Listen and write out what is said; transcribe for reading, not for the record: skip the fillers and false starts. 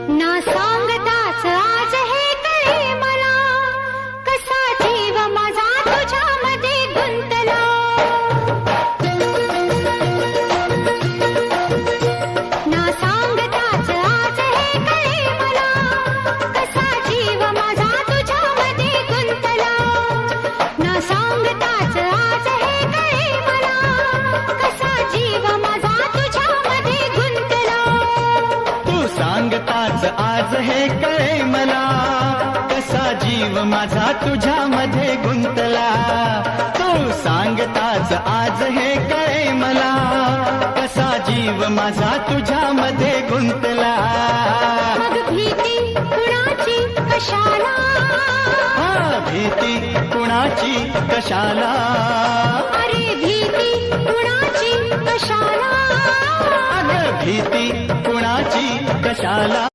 ना सांगताच आज हे कळे मला, कसा जीव माझा तुझ्यामध्ये गुंतला. ना सांगताच आज हे कळे मला, कसा जीव माझा तुझ्यामध्ये गुंतला. ना सांगताच आज हे कळे मला, कसा जीव माझा तुझ्यामध्ये गुंतला. तू सांगताच आज हे कळे मला, कसा जीव माझा तुझ्यामध्ये गुंतला. तू सांगताच आज हे कळे मला, कसा जीव माझा तुझ्यामध्ये गुंतला. मग भीती कुणाची कशाला, भीती कुणाची कशाला, अरे भीती कुणाची कशाला. अगं भीती कुणाची कशाला.